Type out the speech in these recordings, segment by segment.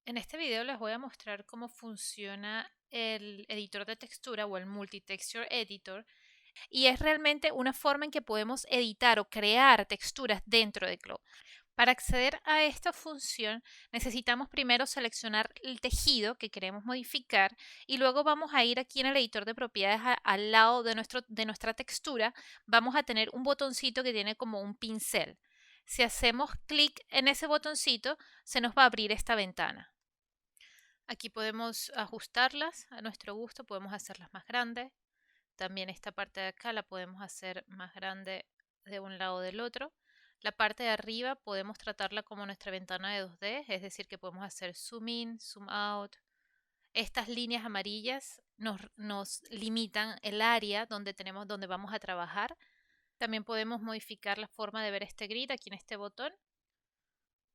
En este video les voy a mostrar cómo funciona el editor de textura o el Multi-Texture Editor, y es realmente una forma en que podemos editar o crear texturas dentro de Cloud. Para acceder a esta función necesitamos primero seleccionar el tejido que queremos modificar y luego vamos a ir aquí en el editor de propiedades al lado de nuestra textura. Vamos a tener un botoncito que tiene como un pincel. Si hacemos clic en ese botoncito, se nos va a abrir esta ventana. Aquí podemos ajustarlas a nuestro gusto, podemos hacerlas más grandes. También esta parte de acá la podemos hacer más grande de un lado o del otro. La parte de arriba podemos tratarla como nuestra ventana de 2D, es decir, que podemos hacer zoom in, zoom out. Estas líneas amarillas nos limitan el área donde vamos a trabajar. También podemos modificar la forma de ver este grid aquí en este botón.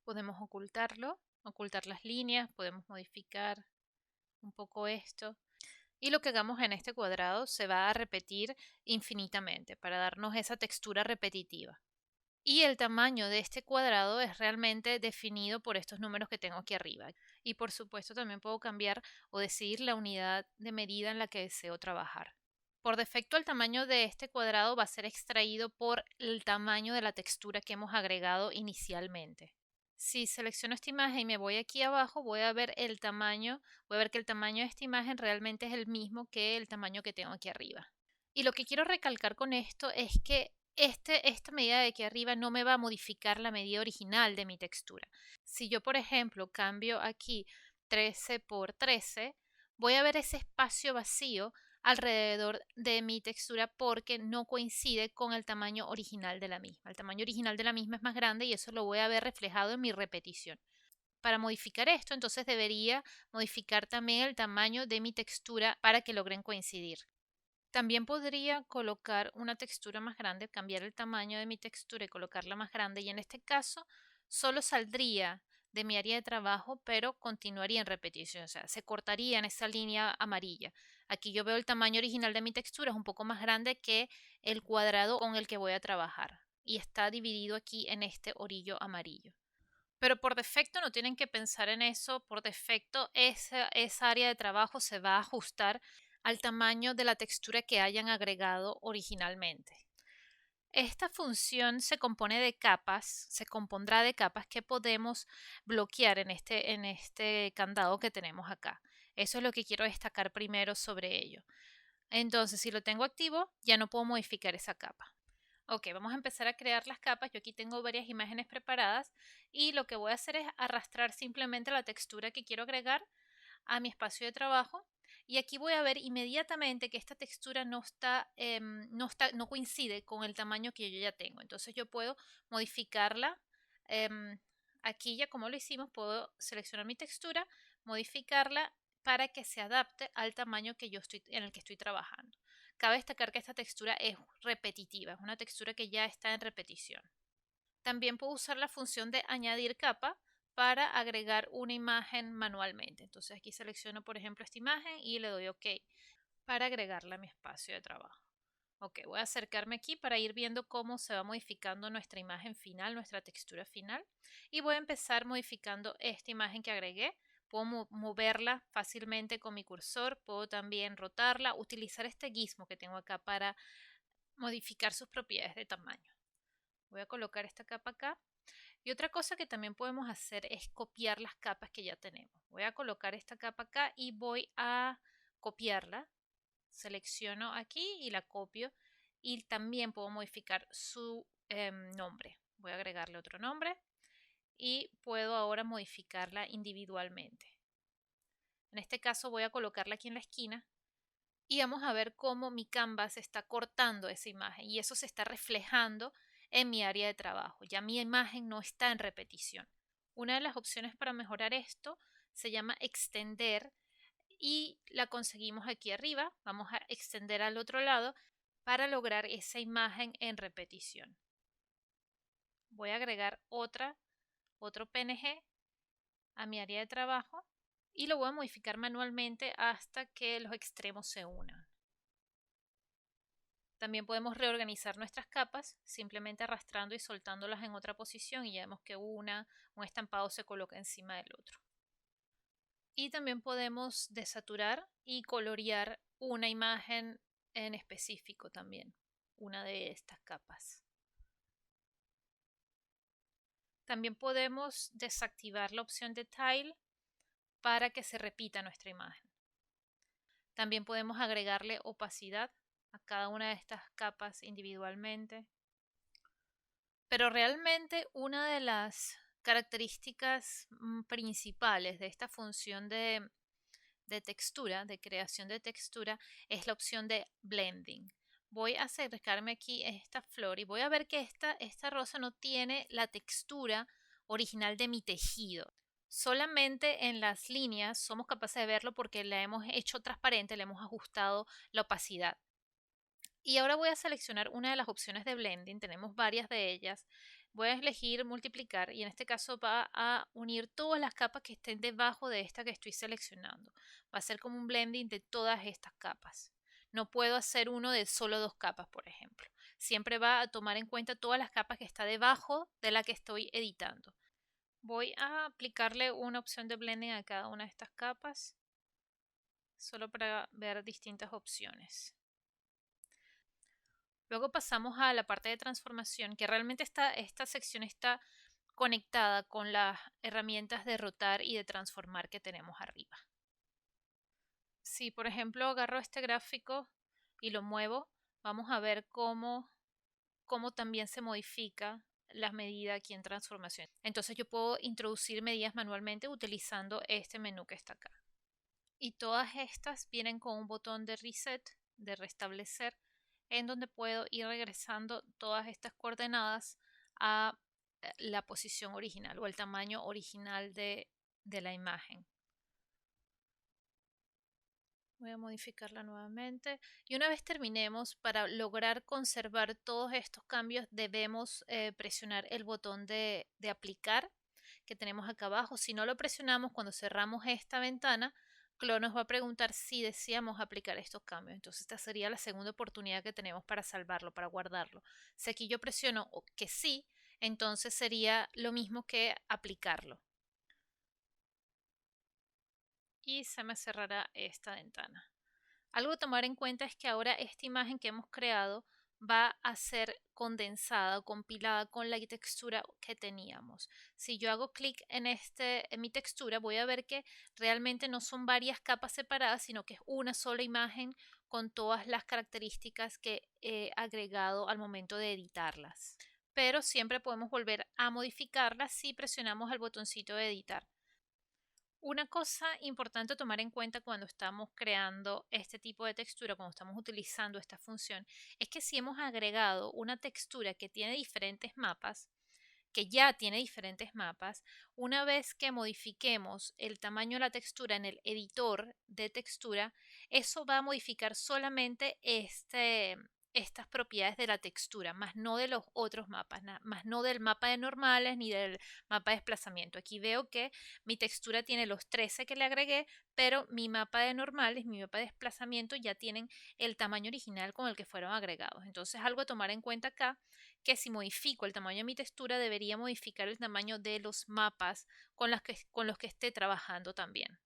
Podemos ocultarlo, ocultar las líneas, podemos modificar un poco esto. Y lo que hagamos en este cuadrado se va a repetir infinitamente para darnos esa textura repetitiva. Y el tamaño de este cuadrado es realmente definido por estos números que tengo aquí arriba. Y por supuesto también puedo cambiar o decidir la unidad de medida en la que deseo trabajar. Por defecto el tamaño de este cuadrado va a ser extraído por el tamaño de la textura que hemos agregado inicialmente. Si selecciono esta imagen y me voy aquí abajo, voy a ver que el tamaño de esta imagen realmente es el mismo que el tamaño que tengo aquí arriba. Y lo que quiero recalcar con esto es que esta medida de aquí arriba no me va a modificar la medida original de mi textura. Si yo, por ejemplo, cambio aquí 13 por 13, voy a ver ese espacio vacío alrededor de mi textura porque no coincide con el tamaño original de la misma. El tamaño original de la misma es más grande y eso lo voy a ver reflejado en mi repetición. Para modificar esto, entonces debería modificar también el tamaño de mi textura para que logren coincidir. También podría colocar una textura más grande, cambiar el tamaño de mi textura y colocarla más grande, y en este caso solo saldría de mi área de trabajo, pero continuaría en repetición, o sea, se cortaría en esa línea amarilla. Aquí yo veo el tamaño original de mi textura, es un poco más grande que el cuadrado con el que voy a trabajar y está dividido aquí en este orillo amarillo. Pero por defecto no tienen que pensar en eso, por defecto esa área de trabajo se va a ajustar al tamaño de la textura que hayan agregado originalmente. Esta función se compone de capas, se compondrá de capas que podemos bloquear en este candado que tenemos acá. Eso es lo que quiero destacar primero sobre ello. Entonces, si lo tengo activo, ya no puedo modificar esa capa. Ok, vamos a empezar a crear las capas. Yo aquí tengo varias imágenes preparadas y lo que voy a hacer es arrastrar simplemente la textura que quiero agregar a mi espacio de trabajo, y aquí voy a ver inmediatamente que esta textura no coincide con el tamaño que yo ya tengo. Entonces yo puedo modificarla. em, Aquí ya como lo hicimos, puedo seleccionar mi textura, modificarla para que se adapte al tamaño en el que estoy trabajando. Cabe destacar que esta textura es repetitiva, es una textura que ya está en repetición. También puedo usar la función de añadir capa para agregar una imagen manualmente. Entonces aquí selecciono, por ejemplo, esta imagen y le doy OK para agregarla a mi espacio de trabajo. Ok, voy a acercarme aquí para ir viendo cómo se va modificando nuestra imagen final, nuestra textura final. Y voy a empezar modificando esta imagen que agregué. Puedo moverla fácilmente con mi cursor, puedo también rotarla, utilizar este gizmo que tengo acá para modificar sus propiedades de tamaño. Voy a colocar esta capa acá. Y otra cosa que también podemos hacer es copiar las capas que ya tenemos. Voy a colocar esta capa acá y voy a copiarla. Selecciono aquí y la copio. Y también puedo modificar su nombre. Voy a agregarle otro nombre y puedo ahora modificarla individualmente. En este caso voy a colocarla aquí en la esquina y vamos a ver cómo mi canvas está cortando esa imagen y eso se está reflejando en mi área de trabajo. Ya mi imagen no está en repetición. Una de las opciones para mejorar esto se llama extender y la conseguimos aquí arriba. Vamos a extender al otro lado para lograr esa imagen en repetición. Voy a agregar otro PNG a mi área de trabajo y lo voy a modificar manualmente hasta que los extremos se unan. También podemos reorganizar nuestras capas simplemente arrastrando y soltándolas en otra posición y ya vemos que un estampado se coloca encima del otro. Y también podemos desaturar y colorear una imagen en específico también, una de estas capas. También podemos desactivar la opción de Tile para que se repita nuestra imagen. También podemos agregarle opacidad a cada una de estas capas individualmente. Pero realmente una de las características principales de esta función de textura, de creación de textura, es la opción de blending. Voy a acercarme aquí a esta flor y voy a ver que esta rosa no tiene la textura original de mi tejido. Solamente en las líneas somos capaces de verlo porque la hemos hecho transparente, le hemos ajustado la opacidad. Y ahora voy a seleccionar una de las opciones de blending, tenemos varias de ellas. Voy a elegir multiplicar y en este caso va a unir todas las capas que estén debajo de esta que estoy seleccionando. Va a ser como un blending de todas estas capas. No puedo hacer uno de solo dos capas, por ejemplo. Siempre va a tomar en cuenta todas las capas que está debajo de la que estoy editando. Voy a aplicarle una opción de blending a cada una de estas capas, solo para ver distintas opciones. Luego pasamos a la parte de transformación, que realmente esta sección está conectada con las herramientas de rotar y de transformar que tenemos arriba. Si por ejemplo agarro este gráfico y lo muevo, vamos a ver cómo también se modifica la medida aquí en transformación. Entonces yo puedo introducir medidas manualmente utilizando este menú que está acá. Y todas estas vienen con un botón de reset, de restablecer, en donde puedo ir regresando todas estas coordenadas a la posición original o el tamaño original de la imagen. Voy a modificarla nuevamente y una vez terminemos, para lograr conservar todos estos cambios debemos presionar el botón de aplicar que tenemos acá abajo. Si no lo presionamos cuando cerramos esta ventana, Claude nos va a preguntar si deseamos aplicar estos cambios. Entonces esta sería la segunda oportunidad que tenemos para salvarlo, para guardarlo. Si aquí yo presiono que sí, entonces sería lo mismo que aplicarlo. Y se me cerrará esta ventana. Algo a tomar en cuenta es que ahora esta imagen que hemos creado va a ser condensada o compilada con la textura que teníamos. Si yo hago clic en mi textura, voy a ver que realmente no son varias capas separadas, sino que es una sola imagen con todas las características que he agregado al momento de editarlas. Pero siempre podemos volver a modificarlas si presionamos el botoncito de editar. Una cosa importante a tomar en cuenta cuando estamos creando este tipo de textura, cuando estamos utilizando esta función, es que si hemos agregado una textura que tiene diferentes mapas, que ya tiene diferentes mapas, una vez que modifiquemos el tamaño de la textura en el editor de textura, eso va a modificar solamente estas propiedades de la textura, más no de los otros mapas, más no del mapa de normales ni del mapa de desplazamiento. Aquí veo que mi textura tiene los 13 que le agregué, pero mi mapa de normales, mi mapa de desplazamiento ya tienen el tamaño original con el que fueron agregados. Entonces, algo a tomar en cuenta acá, que si modifico el tamaño de mi textura, debería modificar el tamaño de los mapas con los que esté trabajando también.